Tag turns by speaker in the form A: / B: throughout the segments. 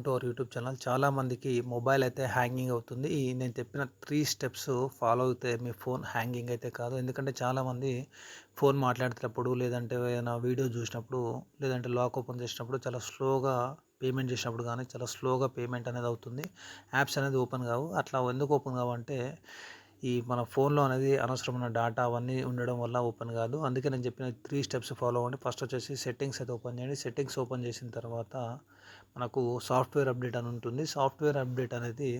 A: To our YouTube channel. చాలామందికి mobile అయితే hanging అవుతుంది. నేను చెప్పిన 3 స్టెప్స్ ఫాలో అవుతే మీ ఫోన్ హ్యాంగింగ్ అయితే కాదు. ఎందుకంటే చాలామంది ఫోన్ మాట్లాడేటప్పుడు, లేదంటే ఏదైనా వీడియో చూసినప్పుడు, లేదంటే లాక్ ఓపెన్ చేసినప్పుడు చాలా స్లోగా పేమెంట్ చేసినప్పుడు కానీ చాలా స్లోగా పేమెంట్ అనేది అవుతుంది. యాప్స్ అనేది ఓపెన్ కావు. అట్లా ఎందుకు ఓపెన్ కావంటే మన ఫోన్లో అనేది అనవసరమైన డేటా అవన్నీ ఉండడం వల్ల ఓపెన్ కాదు. అందుకే నేను చెప్పిన 3 స్టెప్స్ ఫాలో అవ్వండి. ఫస్ట్ వచ్చేసి సెట్టింగ్స్ అయితే ఓపెన్ చేయండి. సెట్టింగ్స్ ఓపెన్ చేసిన తర్వాత మనకు సాఫ్ట్వేర్ అప్డేట్ అని ఉంటుంది. సాఫ్ట్వేర్ అప్డేట్ అనేది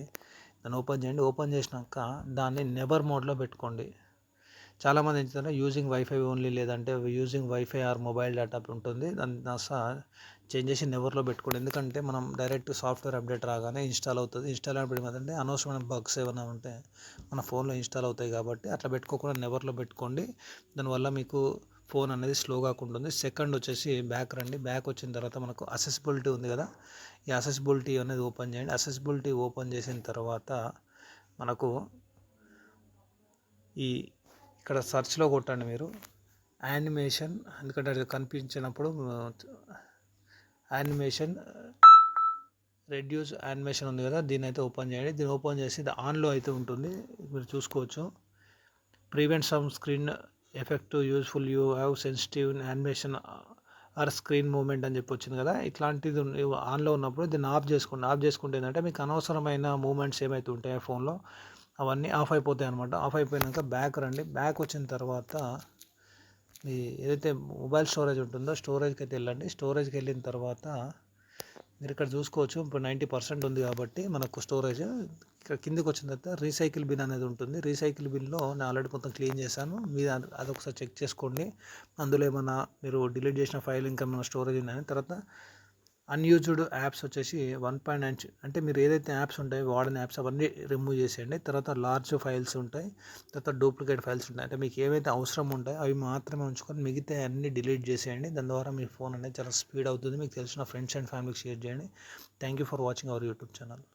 A: దాన్ని ఓపెన్ చేయండి. ఓపెన్ చేసినాక దాన్ని నెవర్ మోడ్లో పెట్టుకోండి. చాలామంది ఏం చేస్తారంటే యూజింగ్ వైఫై ఓన్లీ, లేదంటే using wifi or mobile data ఉంటుంది. దాన్ని చేంజ్ చేసి నెవర్లో పెట్టుకోండి. ఎందుకంటే మనం డైరెక్ట్ సాఫ్ట్వేర్ అప్డేట్ రాగానే ఇన్స్టాల్ అవుతుంది. ఇన్స్టాల్ అయినప్పుడు ఏమంటే అనవసరమైన బగ్స్ ఏమైనా ఉంటే మన ఫోన్లో ఇన్స్టాల్ అవుతాయి. కాబట్టి అట్లా పెట్టుకోకుండా నెవర్లో పెట్టుకోండి. దానివల్ల మీకు ఫోన్ అనేది స్లోగా ఉంటుంది. సెకండ్ వచ్చేసి బ్యాక్ రండి. బ్యాక్ వచ్చిన తర్వాత మనకు అసెసిబిలిటీ ఉంది కదా, ఈ అసెసిబిలిటీ అనేది ఓపెన్ చేయండి. అసెసిబిలిటీ ఓపెన్ చేసిన తర్వాత మనకు ఇక్కడ సెర్చ్లో కొట్టండి మీరు యానిమేషన్. ఎందుకంటే అది కనిపించినప్పుడు యానిమేషన్ రెడ్యూస్ యానిమేషన్ ఉంది కదా, దీన్ని అయితే ఓపెన్ చేయండి. దీన్ని ఓపెన్ చేసి ఇది ఆన్లో అయితే ఉంటుంది, మీరు చూసుకోవచ్చు. Prevent some screen effect useful you have sensitive animation or screen movement అని చెప్పి వచ్చింది కదా, ఇట్లాంటిది ఆన్లో ఉన్నప్పుడు దీన్ని ఆఫ్ చేసుకోండి. ఆఫ్ చేసుకుంటే ఏంటంటే మీకు అనవసరమైన మూమెంట్స్ ఏమైతే ఉంటాయో ఫోన్లో అవన్నీ ఆఫ్ అయిపోతాయి అనమాట. ఆఫ్ అయిపోయాక బ్యాక్ రండి. బ్యాక్ వచ్చిన తర్వాత మీ ఏదైతే మొబైల్ స్టోరేజ్ ఉంటుందో స్టోరేజ్కి అయితే వెళ్ళండి. స్టోరేజ్కి వెళ్ళిన తర్వాత మీరు ఇక్కడ చూసుకోవచ్చు, ఇప్పుడు 90% ఉంది కాబట్టి మనకు స్టోరేజ్. ఇక్కడ కిందికి వచ్చిన తర్వాత రీసైకిల్ బిన్ అనేది ఉంటుంది. రీసైకిల్ బిన్లో నేను ఆల్రెడీ మొత్తం క్లీన్ చేశాను. మీరు అదొకసారి చెక్ చేసుకోండి. అందులో ఏమన్నా మీరు డిలీట్ చేసిన ఫైల్ ఇంకా ఏమైనా స్టోరేజ్ ఉన్నాయని. తర్వాత అన్యూజ్డ్ యాప్స్ వచ్చేసి 1.9, అంటే మీరు ఏదైతే యాప్స్ ఉంటాయో వాడిన యాప్స్ అవన్నీ రిమూవ్ చేసేయండి. తర్వాత లార్జ్ ఫైల్స్ ఉంటాయి, తర్వాత డూప్లికేట్ ఫైల్స్ ఉంటాయి. అంటే మీకు ఏవైతే అవసరం ఉంటాయో అవి మాత్రమే ఉంచుకొని మిగతా అన్ని డిలీట్ చేసేయండి. దాని ద్వారా మీ ఫోన్ అనేది చాలా స్పీడ్ అవుతుంది. మీకు తెలిసిన ఫ్రెండ్స్ అండ్ ఫ్యామిలీకి షేర్ చేయండి. Thank you for watching our YouTube channel.